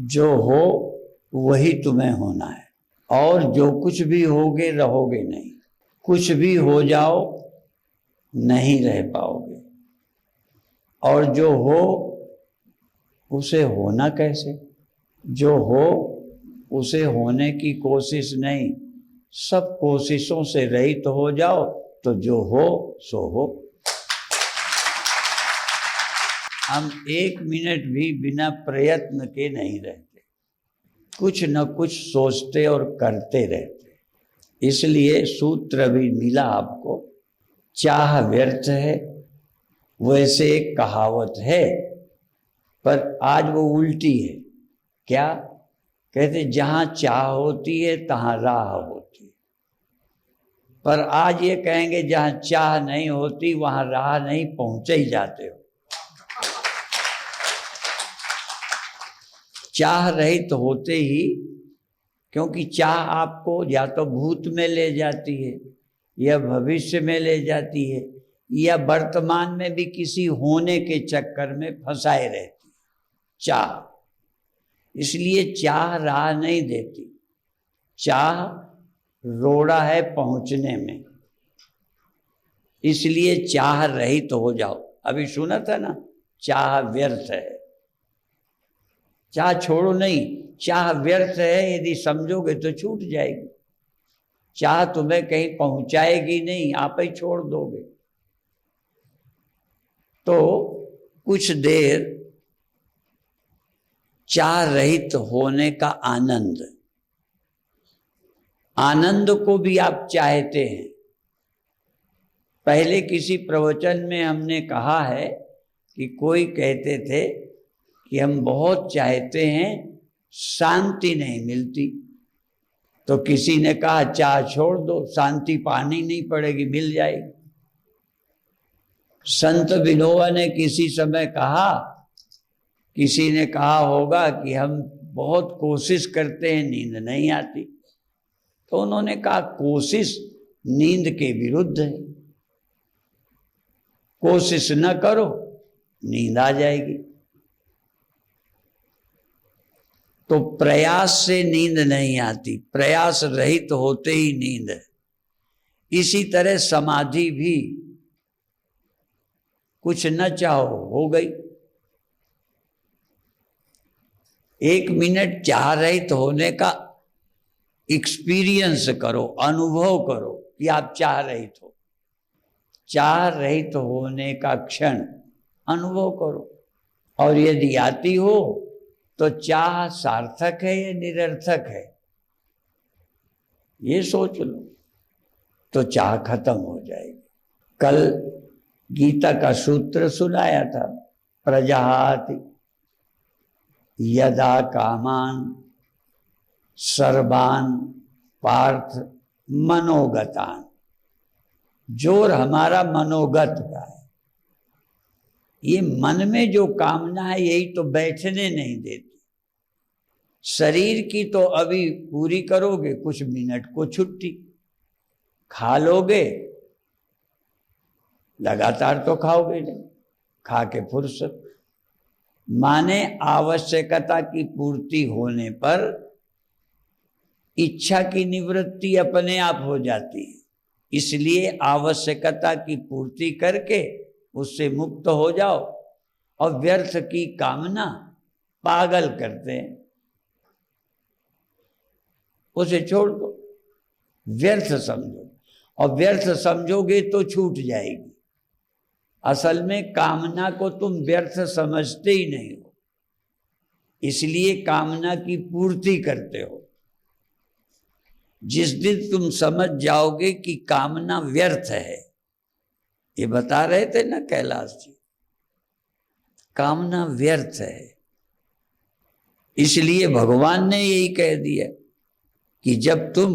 जो हो वही तुम्हें होना है, और जो कुछ भी होगे रहोगे नहीं। कुछ भी हो जाओ नहीं रह पाओगे, और जो हो उसे होना कैसे? जो हो उसे होने की कोशिश नहीं, सब कोशिशों से रहित हो जाओ तो जो हो सो हो। हम एक मिनट भी बिना प्रयत्न के नहीं रहते, कुछ न कुछ सोचते और करते रहते। इसलिए सूत्र भी मिला आपको, चाह व्यर्थ है। वैसे एक कहावत है, पर आज वो उल्टी है। क्या कहते? जहां चाह होती है तहां राह होती है। पर आज ये कहेंगे जहां चाह नहीं होती वहां राह नहीं, पहुंचे ही जाते हो। चाह रहित तो होते ही, क्योंकि चाह आपको या तो भूत में ले जाती है, या भविष्य में ले जाती है, या वर्तमान में भी किसी होने के चक्कर में फंसाए रहती है चाह। इसलिए चाह राह नहीं देती, चाह रोड़ा है पहुंचने में। इसलिए चाह रहित तो हो जाओ। अभी सुना था ना, चाह व्यर्थ है। चाह छोड़ो नहीं, चाह व्यर्थ है यदि समझोगे तो छूट जाएगी। चाह तुम्हें कहीं पहुंचाएगी नहीं, आप ही छोड़ दोगे। तो कुछ देर चाह रहित होने का आनंद को भी आप चाहते हैं। पहले किसी प्रवचन में हमने कहा है कि कोई कहते थे कि हम बहुत चाहते हैं, शांति नहीं मिलती। तो किसी ने कहा चाह छोड़ दो, शांति पानी नहीं पड़ेगी, मिल जाएगी। संत विनोबा ने किसी समय कहा, किसी ने कहा होगा कि हम बहुत कोशिश करते हैं, नींद नहीं आती। तो उन्होंने कहा कोशिश नींद के विरुद्ध है। कोशिश न करो, नींद आ जाएगी। तो प्रयास से नींद नहीं आती, प्रयास रहित तो होते ही नींद है। इसी तरह समाधि भी कुछ न चाहो हो गई। एक मिनट चाह रहित होने का एक्सपीरियंस करो, अनुभव करो कि आप चाह रहित हो। चाह रहित होने का क्षण अनुभव करो, और यदि आती हो तो चाह सार्थक है या निरर्थक है ये सोच लो, तो चाह खत्म हो जाएगी। कल गीता का सूत्र सुनाया था, प्रजाहाति यदा कामान सर्वान पार्थ मनोगतान। जोर हमारा मनोगत का है। ये मन में जो कामना है यही तो बैठने नहीं देती। शरीर की तो अभी पूरी करोगे, कुछ मिनट को छुट्टी, खा लोगे, लगातार तो खाओगे नहीं, खा के फुर्सत। माने आवश्यकता की पूर्ति होने पर इच्छा की निवृत्ति अपने आप हो जाती है। इसलिए आवश्यकता की पूर्ति करके उससे मुक्त हो जाओ, और व्यर्थ की कामना पागल करते हैं, उसे छोड़ दो, व्यर्थ समझो। और व्यर्थ समझोगे तो छूट जाएगी। असल में कामना को तुम व्यर्थ समझते ही नहीं हो, इसलिए कामना की पूर्ति करते हो। जिस दिन तुम समझ जाओगे कि कामना व्यर्थ है, ये बता रहे थे ना कैलाश जी, कामना व्यर्थ है। इसलिए भगवान ने यही कह दिया कि जब तुम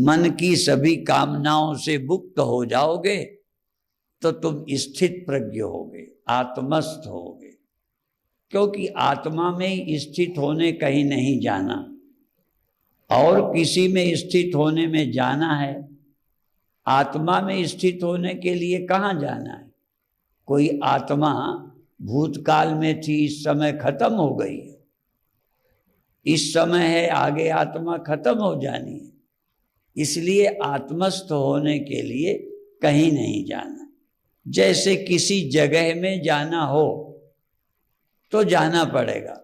मन की सभी कामनाओं से मुक्त हो जाओगे तो तुम स्थित प्रज्ञ होगे, आत्मस्थ होगे। क्योंकि आत्मा में स्थित होने कहीं नहीं जाना, और किसी में स्थित होने में जाना है आत्मा में स्थित होने के लिए कहाँ जाना है? कोई आत्मा भूतकाल में थी, इस समय खत्म हो गई है, इस समय है, आगे आत्मा खत्म हो जानी है। इसलिए आत्मस्थ होने के लिए कहीं नहीं जाना। जैसे किसी जगह में जाना हो तो जाना पड़ेगा,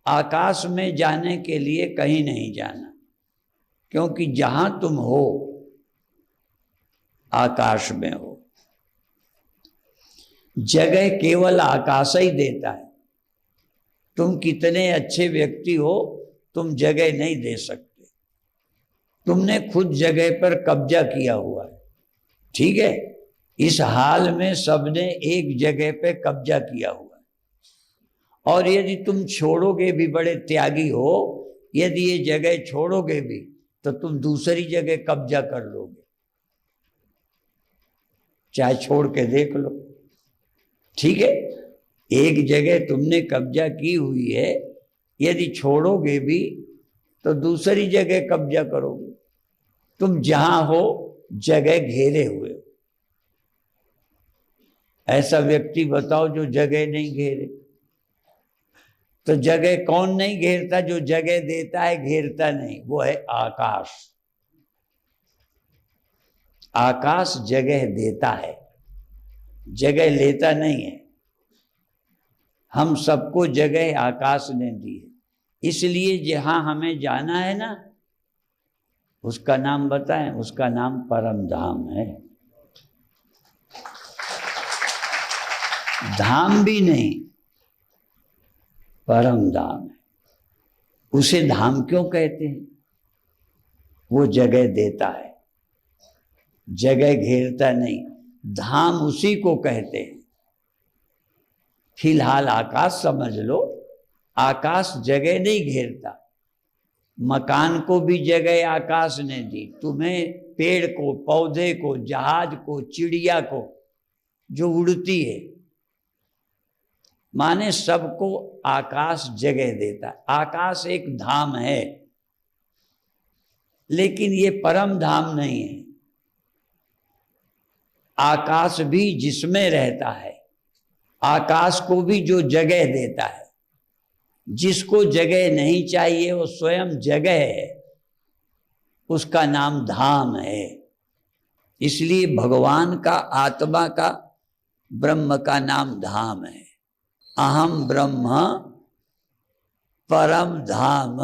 आकाश में जाने के लिए कहीं नहीं जाना, क्योंकि जहां तुम हो आकाश में हो। जगह केवल आकाश ही देता है। तुम कितने अच्छे व्यक्ति हो, तुम जगह नहीं दे सकते। तुमने खुद जगह पर कब्जा किया हुआ है, ठीक है। इस हाल में सबने एक जगह पे कब्जा किया हुआ है, और यदि तुम छोड़ोगे भी, बड़े त्यागी हो, यदि ये जगह छोड़ोगे भी तो तुम दूसरी जगह कब्जा कर लोगे। चाहे छोड़ के देख लो, ठीक है। एक जगह तुमने कब्जा की हुई है, यदि छोड़ोगे भी तो दूसरी जगह कब्जा करोगे। तुम जहां हो जगह घेरे हुए हो। ऐसा व्यक्ति बताओ जो जगह नहीं घेरे। तो जगह कौन नहीं घेरता? जो जगह देता है, घेरता नहीं, वो है आकाश। आकाश जगह देता है, जगह लेता नहीं है। हम सबको जगह आकाश ने दी है। इसलिए जहां हमें जाना है ना, उसका नाम बताएं, उसका नाम परम धाम है। धाम भी नहीं, परम धाम है। उसे धाम क्यों कहते हैं? वो जगह देता है, जगह घेरता नहीं। धाम उसी को कहते हैं। फिलहाल आकाश समझ लो, आकाश जगह नहीं घेरता। मकान को भी जगह आकाश ने दी। तुम्हें पेड़ को, पौधे को, जहाज को, चिड़िया को जो उड़ती है, माने सबको आकाश जगह देता है। आकाश एक धाम है, लेकिन ये परम धाम नहीं है। आकाश भी जिसमें रहता है, आकाश को भी जो जगह देता है। जिसको जगह नहीं चाहिए वो स्वयं जगह है, उसका नाम धाम है। इसलिए भगवान का, आत्मा का, ब्रह्म का नाम धाम है। अहम ब्रह्म परम धाम।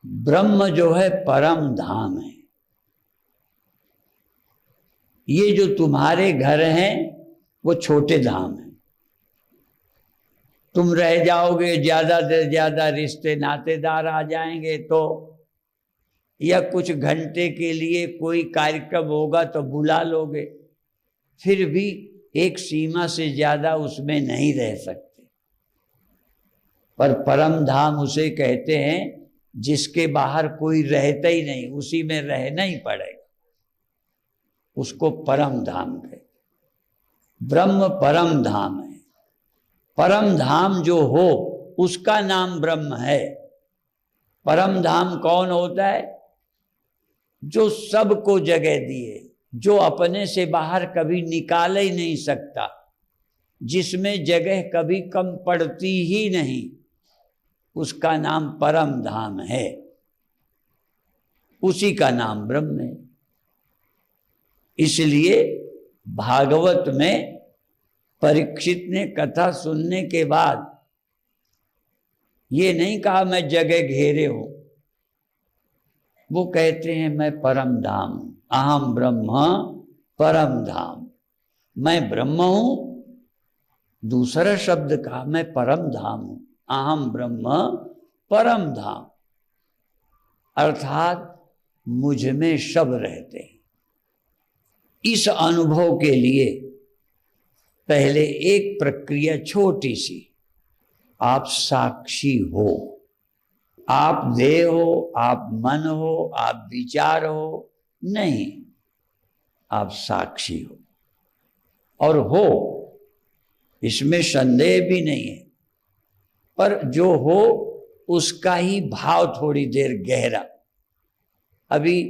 ब्रह्म जो है परम धाम है। ये जो तुम्हारे घर हैं वो छोटे धाम है। तुम रह जाओगे, ज्यादा से ज्यादा रिश्ते नातेदार आ जाएंगे तो, या कुछ घंटे के लिए कोई कार्यक्रम होगा तो बुला लोगे, फिर भी एक सीमा से ज्यादा उसमें नहीं रह सकते। पर परम धाम उसे कहते हैं जिसके बाहर कोई रहता ही नहीं, उसी में रहना ही पड़ेगा, उसको परम धाम कहते। ब्रह्म परम धाम है। परम धाम जो हो उसका नाम ब्रह्म है। परम धाम कौन होता है? जो सबको जगह दिए, जो अपने से बाहर कभी निकाल ही नहीं सकता, जिसमें जगह कभी कम पड़ती ही नहीं, उसका नाम परम धाम है। उसी का नाम ब्रह्म है। इसलिए भागवत में परीक्षित ने कथा सुनने के बाद ये नहीं कहा मैं जगह घेरे हूं, वो कहते हैं मैं परम धाम, अहम ब्रह्म परम धाम। मैं ब्रह्म हूं, दूसरा शब्द कहा मैं परम धाम हूं, अहम ब्रह्म परम धाम। अर्थात मुझ में सब रहते हैं। इस अनुभव के लिए पहले एक प्रक्रिया छोटी सी, आप साक्षी हो। आप देह हो, आप मन हो, आप विचार हो, नहीं, आप साक्षी हो। और हो, इसमें संदेह भी नहीं है। पर जो हो उसका ही भाव थोड़ी देर गहरा। अभी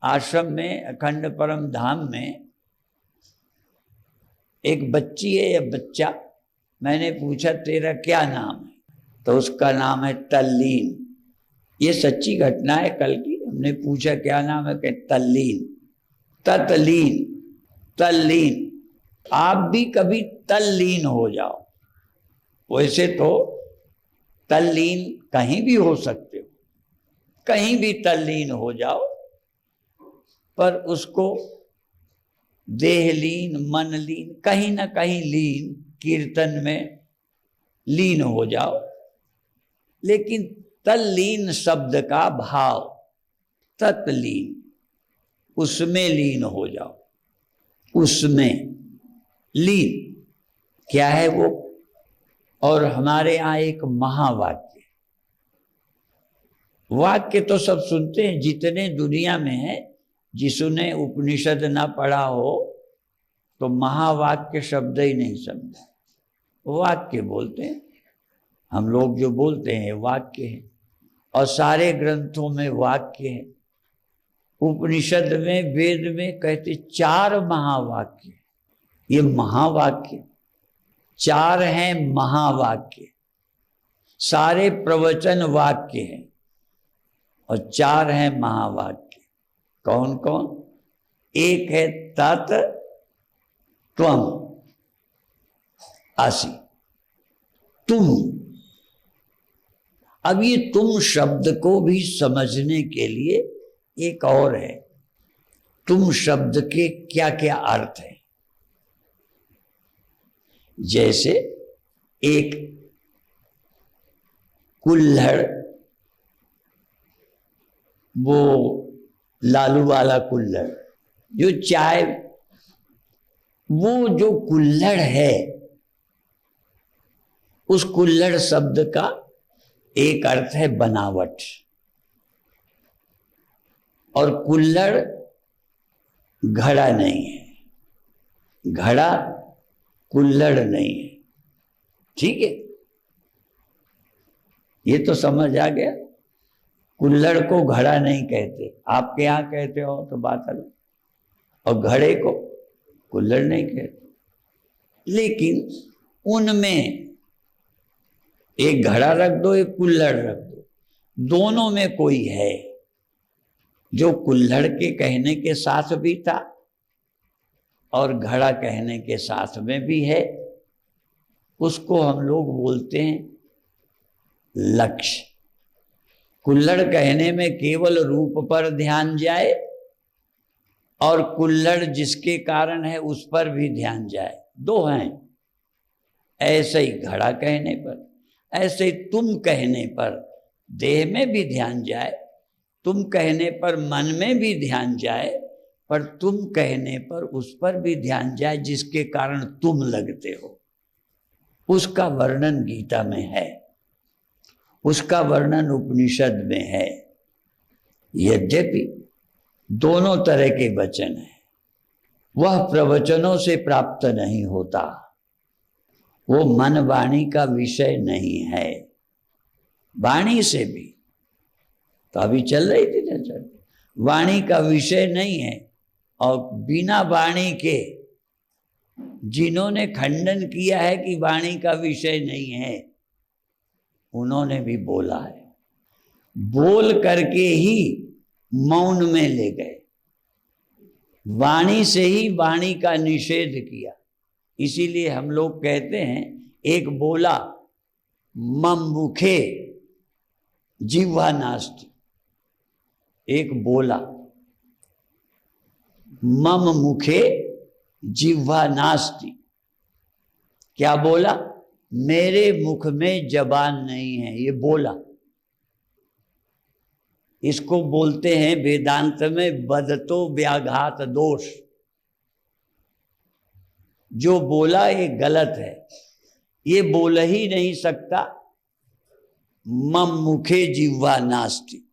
आश्रम में अखंड परम धाम में एक बच्ची है या बच्चा, मैंने पूछा तेरा क्या नाम है, तो उसका नाम है तल्लीन। ये सच्ची घटना है कल की। हमने पूछा क्या नाम है, कि तल्लीन, तत्लीन, तल्लीन। आप भी कभी तल्लीन हो जाओ। वैसे तो तल्लीन कहीं भी हो सकते हो, कहीं भी तल्लीन हो जाओ, पर उसको देहलीन, मनलीन, कहीं ना कहीं लीन, कीर्तन में लीन हो जाओ। लेकिन तल्लीन शब्द का भाव तत्लीन, उसमें लीन हो जाओ, उसमें लीन क्या है वो। और हमारे यहाँ एक महावाक्य, वाक्य तो सब सुनते हैं, जितने दुनिया में है, जिसने उपनिषद ना पढ़ा हो तो महावाक्य शब्द ही नहीं समझा। वाक्य बोलते हैं, हम लोग जो बोलते हैं वाक्य है, और सारे ग्रंथों में वाक्य है। उपनिषद में, वेद में कहते 4 महावाक्य, ये महावाक्य 4 हैं महावाक्य। सारे प्रवचन वाक्य हैं और 4 हैं महावाक्य। कौन कौन? एक है तत् त्वम, आसी, तुम। अब ये तुम शब्द को भी समझने के लिए एक और है, तुम शब्द के क्या क्या अर्थ हैं। जैसे एक कुल्हड़, वो लालू वाला कुल्हड़ जो चाय, वो जो कुल्हड़ है, उस कुल्हड़ शब्द का एक अर्थ है बनावट, और कुल्हड़ घड़ा नहीं है, घड़ा कुल्हड़ नहीं है। ठीक है, ये तो समझ आ गया। कुल्हड़ को घड़ा नहीं कहते, आपके यहां कहते हो तो बात अलग, और घड़े को कुल्हड़ नहीं कहते। लेकिन उनमें एक घड़ा रख दो, एक कुल्हड़ रख दो, दोनों में कोई है जो कुल्हड़ के कहने के साथ भी था और घड़ा कहने के साथ में भी है। उसको हम लोग बोलते हैं लक्ष्य। कुल्हड़ कहने में केवल रूप पर ध्यान जाए और कुल्हड़ जिसके कारण है उस पर भी ध्यान जाए, 2 हैं। ऐसे ही घड़ा कहने पर, ऐसे ही तुम कहने पर देह में भी ध्यान जाए, तुम कहने पर मन में भी ध्यान जाए, पर तुम कहने पर उस पर भी ध्यान जाए जिसके कारण तुम लगते हो। उसका वर्णन गीता में है, उसका वर्णन उपनिषद में है। यद्यपि दोनों तरह के वचन है, वह प्रवचनों से प्राप्त नहीं होता, वो मन वाणी का विषय नहीं है। वाणी से भी तो अभी चल रही थी चर्चा, वाणी का विषय नहीं है। और बिना वाणी के जिन्होंने खंडन किया है कि वाणी का विषय नहीं है, उन्होंने भी बोला है, बोल करके ही मौन में ले गए, वाणी से ही वाणी का निषेध किया। इसीलिए हम लोग कहते हैं, एक बोला मम मुखे जिह्वा नास्ति, एक बोला मम मुखे जिह्वा नास्ति। क्या बोला? मेरे मुख में जबान नहीं है, ये बोला। इसको बोलते हैं वेदांत में बदतो व्याघात दोष। जो बोला ये गलत है, ये बोल ही नहीं सकता। मम मुखे जिह्वा नास्ति,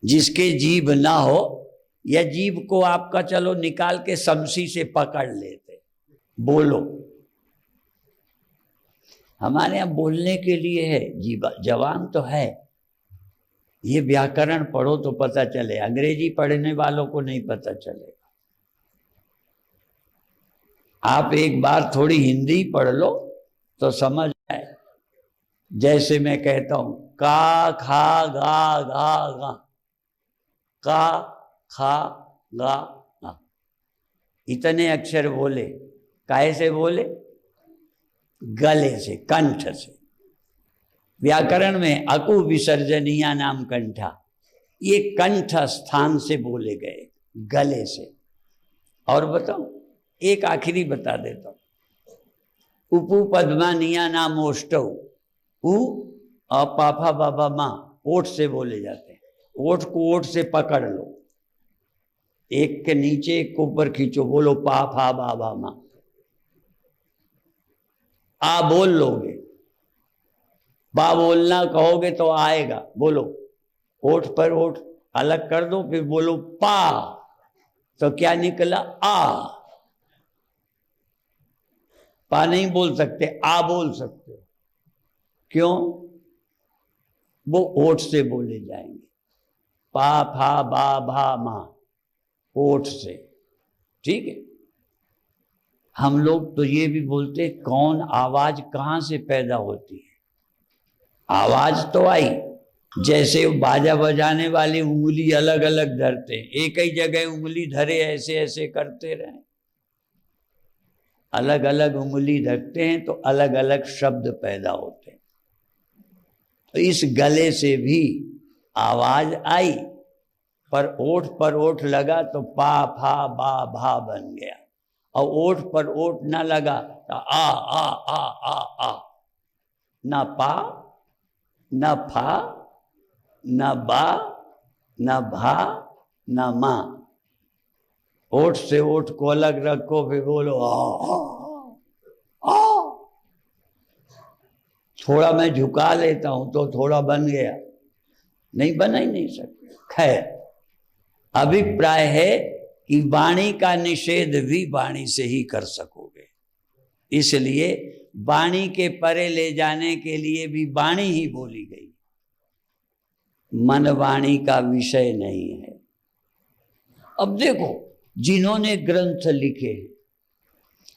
जिसके जीभ ना हो, या जीभ को आपका चलो निकाल के समसी से पकड़ लेते, बोलो। हमारे यहाँ बोलने के लिए है, जीभ जवान तो है, ये व्याकरण पढ़ो तो पता चले, अंग्रेजी पढ़ने वालों को नहीं पता चलेगा। आप एक बार थोड़ी हिंदी पढ़ लो तो समझ आए। जैसे मैं कहता हूं का खा गा गा गा, का खा गा गा, इतने अक्षर बोले, काहे से बोले? गले से, कंठ से। व्याकरण में अकु विसर्जनीया नाम कंठा, ये कंठ स्थान से बोले गए, गले से। और बताओ, एक आखिरी बता देता हूं। उपु पद्मानिया नाम ओष्टौ, उ पाफा बाबा माँ ओठ से बोले जाते हैं। ओठ को ओठ से पकड़ लो, एक के नीचे एक को ऊपर खींचो, बोलो पाफा बाबा माँ। आ बोल लोगे, बा बोलना कहोगे तो आएगा, बोलो। ओठ पर ओठ अलग कर दो, फिर बोलो पा, तो क्या निकला? आ। पा नहीं बोल सकते, आ बोल सकते हो। क्यों? वो ओठ से बोले जाएंगे। पा फा बा भा मा, ओठ से। ठीक है। हम लोग तो ये भी बोलते, कौन आवाज कहां से पैदा होती है? आवाज तो आई, जैसे बाजा बजाने वाली उंगली अलग अलग धरते हैं, एक ही जगह उंगली धरे ऐसे ऐसे करते रहे, अलग अलग उंगली धरते हैं तो अलग अलग शब्द पैदा होते हैं। तो इस गले से भी आवाज आई, पर ओठ लगा तो पा फा बा भा बन गया, और ओठ पर ओठ ना लगा तो आ आ आ आ आ, ना पा न फा न बा न भा न मा। ओठ से ओठ को अलग रखो, फिर बोलो आ, आ, आ। थोड़ा मैं झुका लेता हूं तो थोड़ा बन गया, नहीं बना ही नहीं सकता। खैर, अभिप्राय है कि वाणी का निषेध भी वाणी से ही कर सकोगे, इसलिए वाणी के परे ले जाने के लिए भी वाणी ही बोली गई, मन वाणी का विषय नहीं है। अब देखो, जिन्होंने ग्रंथ लिखे,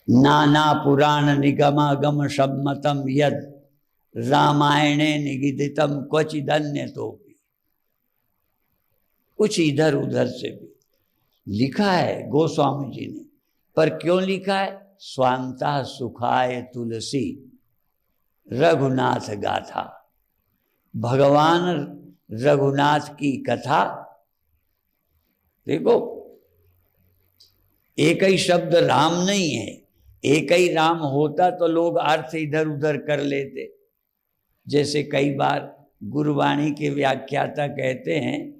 नाना पुराण निगमागम सम्मतम यद रामायणे निगिदितम क्वचिदन्य, तो भी कुछ इधर उधर से भी लिखा है गोस्वामी जी ने, पर क्यों लिखा है? स्वांता सुखाय तुलसी रघुनाथ गाथा, भगवान रघुनाथ की कथा। देखो, एक ही शब्द राम नहीं है, एक ही राम होता तो लोग अर्थ इधर उधर कर लेते। जैसे कई बार गुरुवाणी के व्याख्याता कहते हैं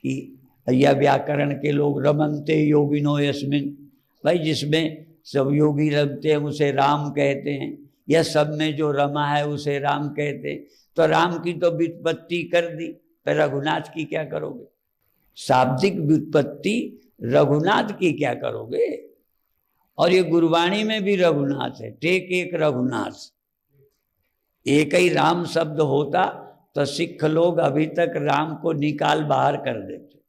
कि यह व्याकरण के लोग रमनते योगिनो यस्मिन, भाई जिसमें सब योगी रमते हैं उसे राम कहते हैं, या सब में जो रमा है उसे राम कहते हैं। तो राम की तो व्युत्पत्ति कर दी, तो रघुनाथ की क्या करोगे? शाब्दिक व्युत्पत्ति रघुनाथ की क्या करोगे? और ये गुरबाणी में भी रघुनाथ है, टेक एक रघुनाथ। एक ही राम शब्द होता तो सिख लोग अभी तक राम को निकाल बाहर कर देते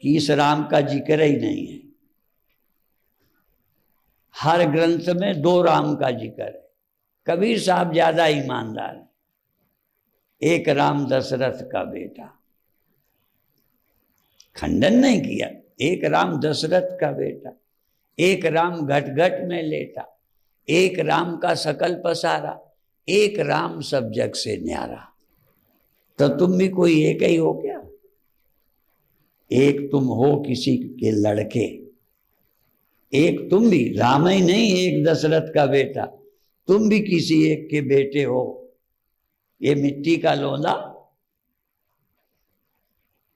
कि इस राम का जिक्र ही नहीं है। हर ग्रंथ में दो राम का जिक्र है। कबीर साहब ज्यादा ईमानदार है, एक राम दशरथ का बेटा, खंडन नहीं किया, एक राम दशरथ का बेटा, एक राम घट घट में लेटा, एक राम का सकल पसारा, एक राम सब जग से न्यारा। तो तुम भी कोई एक ही हो क्या? एक तुम हो किसी के लड़के, एक तुम भी राम ही नहीं, एक दशरथ का बेटा, तुम भी किसी एक के बेटे हो। ये मिट्टी का लोंदा,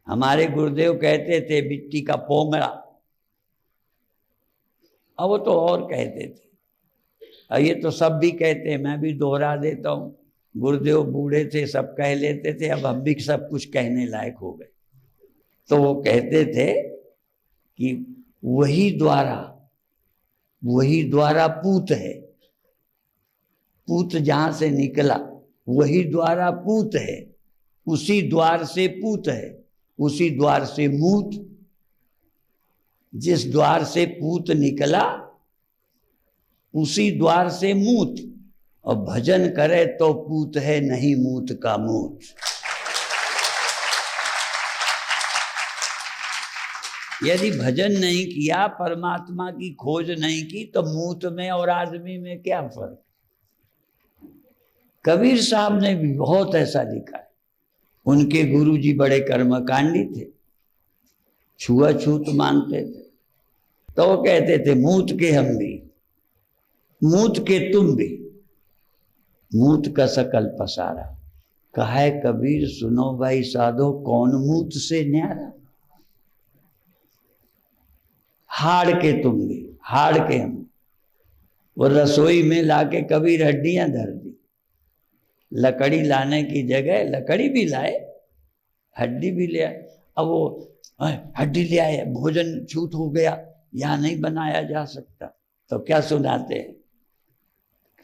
हमारे गुरुदेव कहते थे मिट्टी का पोंगड़ा, अब वो तो और कहते थे, और ये तो सब भी कहते हैं, मैं भी दोहरा देता हूं। गुरुदेव बूढ़े थे, सब कह लेते थे, अब हम भी सब कुछ कहने लायक हो गए। तो वो कहते थे कि वही द्वारा पूत है, पूत जहां से निकला वही द्वारा पूत है, उसी द्वार से पूत है, उसी द्वार से मूत। जिस द्वार से पूत निकला उसी द्वार से मूत, और भजन करे तो पूत है नहीं मूत का मूत। यदि भजन नहीं किया, परमात्मा की खोज नहीं की, तो मूत में और आदमी में क्या फर्क। कबीर साहब ने भी बहुत ऐसा लिखा है। उनके गुरुजी बड़े कर्मकांडी थे, छुआछूत मानते थे, तो वो कहते थे मूत के हम भी, मूत के तुम भी, मूत का सकल पसारा। कहा कबीर सुनो भाई साधो, कौन मूत से न्यारा। हाड़ के तुम भी, हाड़ के हम। वो रसोई में लाके कबीर हड्डियां धर दी। लकड़ी लाने की जगह लकड़ी भी लाए, हड्डी भी ले आए। अब वो हड्डी ले आए, भोजन छूत हो गया, यहाँ नहीं बनाया जा सकता, तो क्या सुनाते हैं।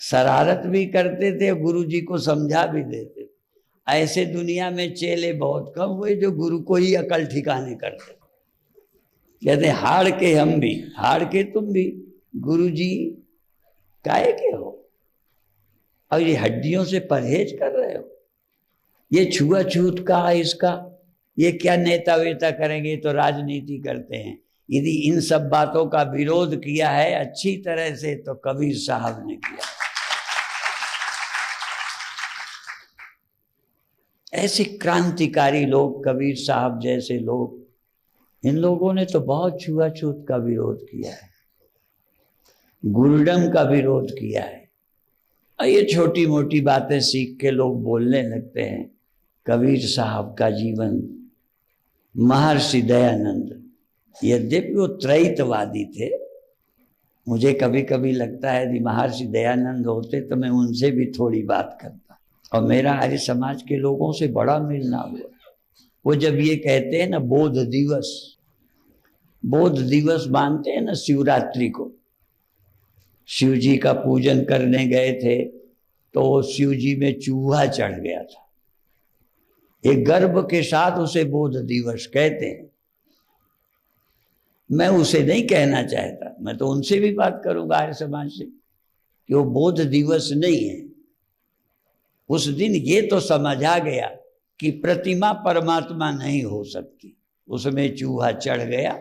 शरारत भी करते थे, गुरुजी को समझा भी देते थे। ऐसे दुनिया में चेले बहुत कम हुए जो गुरु को ही अकल ठिकाने करते। कहते हाड़ के हम भी, हाड़ के तुम भी, गुरुजी काहे के हो, और ये हड्डियों से परहेज कर रहे हो। ये छुआछूत का, इसका ये क्या नेता वेता करेंगे, तो राजनीति करते हैं। यदि इन सब बातों का विरोध किया है अच्छी तरह से, तो कबीर साहब ने किया। ऐसे क्रांतिकारी लोग, कबीर साहब जैसे लोग, इन लोगों ने तो बहुत छुआछूत का विरोध किया है, गुरुडम का विरोध किया है। और ये छोटी मोटी बातें सीख के लोग बोलने लगते हैं। कबीर साहब का जीवन, महर्षि दयानंद, यद्यपि वो त्रैतवादी थे, मुझे कभी कभी लगता है यदि महर्षि दयानंद होते तो मैं उनसे भी थोड़ी बात करता। और मेरा आर्य समाज के लोगों से बड़ा मिलना हुआ। वो जब ये कहते हैं ना बोध दिवस, बोध दिवस मानते हैं ना शिवरात्रि को, शिव जी का पूजन करने गए थे तो शिव जी में चूहा चढ़ गया था। एक गर्व के साथ उसे बोध दिवस कहते हैं। मैं उसे नहीं कहना चाहता, मैं तो उनसे भी बात करूंगा आर्य समाज से कि वो बोध दिवस नहीं है। उस दिन ये तो समझा गया कि प्रतिमा परमात्मा नहीं हो सकती, उसमें चूहा चढ़ गया।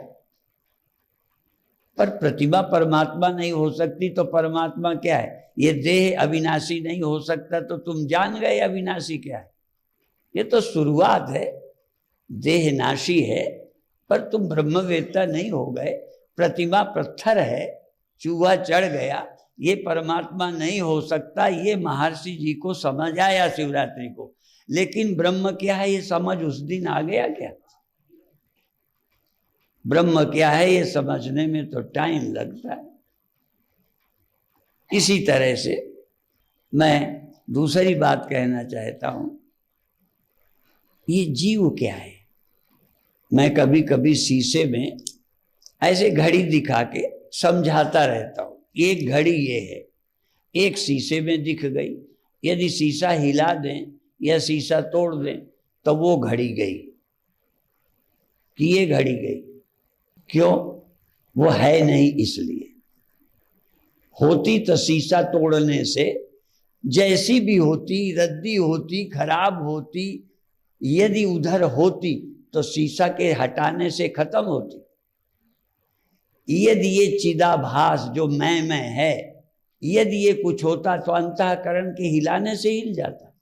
पर प्रतिमा परमात्मा नहीं हो सकती तो परमात्मा क्या है? ये देह अविनाशी नहीं हो सकता, तो तुम जान गए अविनाशी क्या है। ये तो शुरुआत है, देह नाशी है, पर तुम ब्रह्मवेत्ता नहीं हो गए। प्रतिमा पत्थर है, चूहा चढ़ गया, ये परमात्मा नहीं हो सकता। ये महर्षि जी को समझ आया शिवरात्रि को, लेकिन ब्रह्म क्या है ये समझ उस दिन आ गया क्या? ब्रह्म क्या है ये समझने में तो टाइम लगता है। इसी तरह से मैं दूसरी बात कहना चाहता हूं, ये जीव क्या है? मैं कभी कभी शीशे में ऐसे घड़ी दिखा के समझाता रहता हूं। एक घड़ी ये है, एक शीशे में दिख गई, यदि शीशा हिला दें या शीशा तोड़ दें तो वो घड़ी गई कि ये घड़ी गई। क्यों? वो है नहीं इसलिए। होती तो शीशा तोड़ने से जैसी भी होती, रद्दी होती, खराब होती, यदि उधर होती तो शीशा के हटाने से खत्म होती। यदि ये चिदाभास जो मैं है, यदि ये कुछ होता तो अंतःकरण के हिलाने से हिल जाता,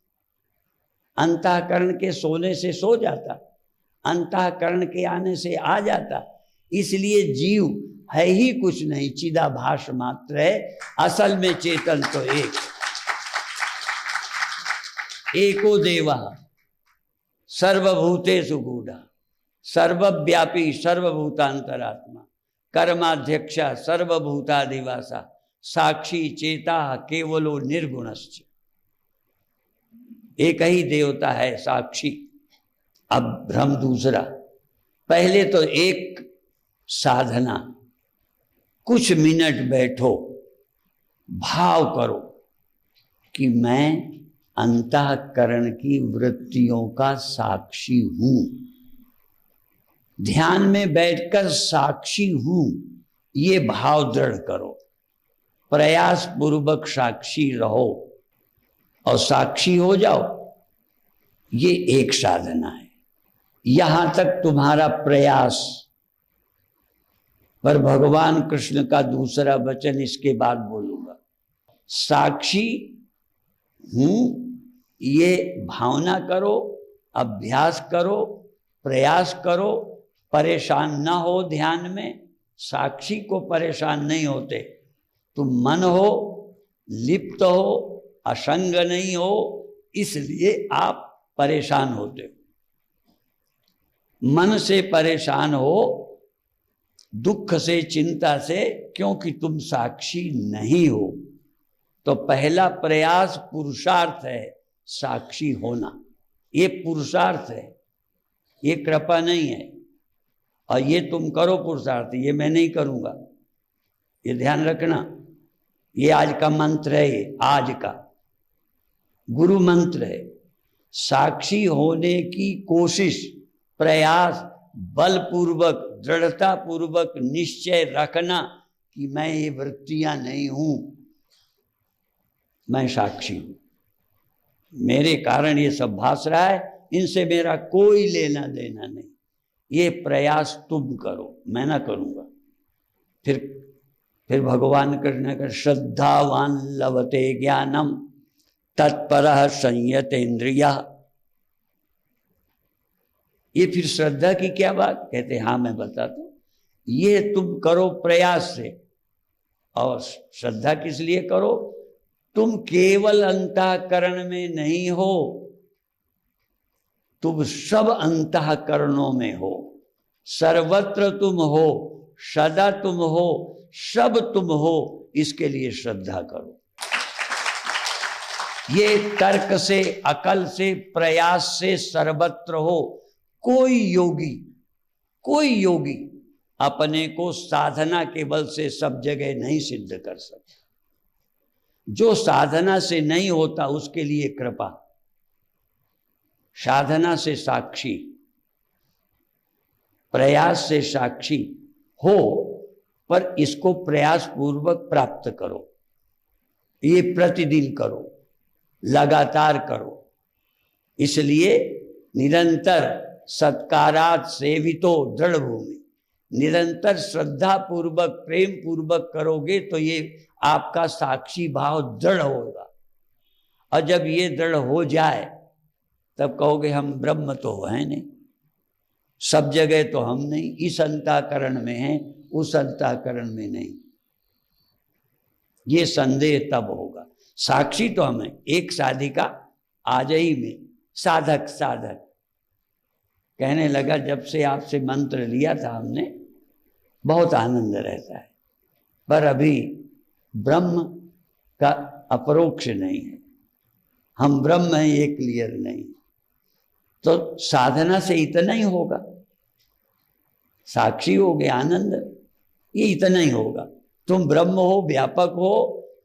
अंतःकरण के सोने से सो जाता, अंतःकरण के आने से आ जाता। इसलिए जीव है ही कुछ नहीं, चिदाभास मात्र है। असल में चेतन तो एको देवा सर्वभूतेषु गूढ़ा, सर्वव्यापी सर्वभूतांतरात्मा, कर्माध्यक्षा सर्वभूतादिवासा, साक्षी चेता केवलो निर्गुणश्च। एक ही देवता है साक्षी। अब भ्रम दूसरा। पहले तो एक साधना, कुछ मिनट बैठो, भाव करो कि मैं अंतःकरण की वृत्तियों का साक्षी हूं। ध्यान में बैठकर साक्षी हूं, ये भाव दृढ़ करो। प्रयास पूर्वक साक्षी रहो और साक्षी हो जाओ, ये एक साधना है। यहां तक तुम्हारा प्रयास। पर भगवान कृष्ण का दूसरा वचन इसके बाद बोलूंगा। साक्षी हूं, ये भावना करो, अभ्यास करो, प्रयास करो। परेशान ना हो ध्यान में। साक्षी को परेशान नहीं होते। तुम मन हो, लिप्त हो, असंग नहीं हो, इसलिए आप परेशान होते हो। मन से परेशान हो, दुख से, चिंता से, क्योंकि तुम साक्षी नहीं हो। तो पहला प्रयास पुरुषार्थ है साक्षी होना। ये पुरुषार्थ है, ये कृपा नहीं है। और ये तुम करो पुरुषार्थ, ये मैं नहीं करूंगा, ये ध्यान रखना। ये आज का मंत्र है, ये आज का गुरु मंत्र है। साक्षी होने की कोशिश, प्रयास, बलपूर्वक, दृढ़ता पूर्वक निश्चय रखना कि मैं ये वृत्तियां नहीं हूं, मैं साक्षी हूं। मेरे कारण ये सब भास रहा है, इनसे मेरा कोई लेना देना नहीं। ये प्रयास तुम करो, मैं ना करूंगा। फिर भगवान कृष्ण का श्रद्धावान लभते ज्ञानम तत्परः संयतेन्द्रिया। ये फिर श्रद्धा की क्या बात? कहते हाँ मैं बताता हूं। ये तुम करो प्रयास से। और श्रद्धा किस लिए करो? तुम केवल अंतःकरण में नहीं हो, तुम सब अंतःकरणों में हो, सर्वत्र तुम हो, सदा तुम हो, सब तुम हो। इसके लिए श्रद्धा करो। ये तर्क से, अकल से, प्रयास से सर्वत्र हो। कोई योगी अपने को साधना के बल से सब जगह नहीं सिद्ध कर सकता। जो साधना से नहीं होता उसके लिए कृपा। साधना से साक्षी, प्रयास से साक्षी हो, पर इसको प्रयास पूर्वक प्राप्त करो। ये प्रतिदिन करो, लगातार करो। इसलिए निरंतर सत्कारात् सेवितो दृढ़ भूमि, निरंतर श्रद्धा पूर्वक, प्रेम पूर्वक करोगे तो ये आपका साक्षी भाव दृढ़ होगा। और जब ये दृढ़ हो जाए तब कहोगे हम ब्रह्म तो हैं नहीं, सब जगह तो हम नहीं, इस अंतःकरण में हैं, उस अंतःकरण में नहीं। ये संदेह तब होगा। साक्षी तो हमें। एक साधिका आज ही में साधक कहने लगा, जब से आपसे मंत्र लिया था हमने, बहुत आनंद रहता है, पर अभी ब्रह्म का अपरोक्ष नहीं है। हम ब्रह्म हैं, ये क्लियर नहीं। तो साधना से इतना ही होगा। साक्षी हो गए, आनंद, ये इतना ही होगा। तुम ब्रह्म हो, व्यापक हो,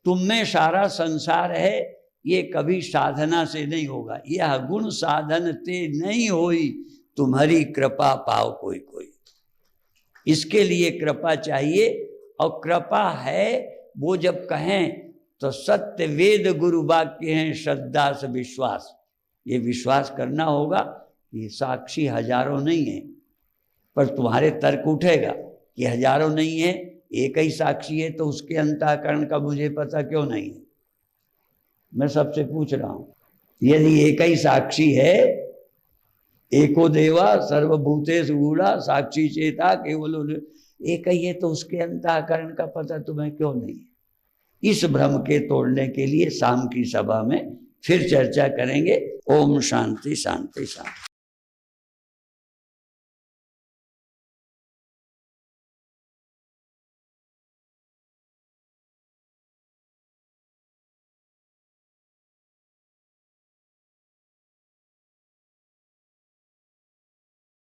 तुम में सारा संसार है, ये कभी साधना से नहीं होगा। यह गुण साधन ते नहीं होई, तुम्हारी कृपा पाओ कोई कोई। इसके लिए कृपा चाहिए। और कृपा है वो जब कहें तो सत्य वेद गुरु वाक्य हैं, श्रद्धा से विश्वास। ये विश्वास करना होगा। ये साक्षी हजारों नहीं है, पर तुम्हारे तर्क उठेगा कि हजारों नहीं है, एक ही साक्षी है, तो उसके अंतःकरण का मुझे पता क्यों नहीं है? मैं सबसे पूछ रहा हूं, यदि एक ही साक्षी है, एको देवा सर्वभूतेषु गूढ़ा साक्षी चेता केवल एक ही है, तो उसके अंतःकरण का पता तुम्हें क्यों नहीं है? इस भ्रम के तोड़ने के लिए शाम की सभा में फिर चर्चा करेंगे। ओम शांति शांति शांति।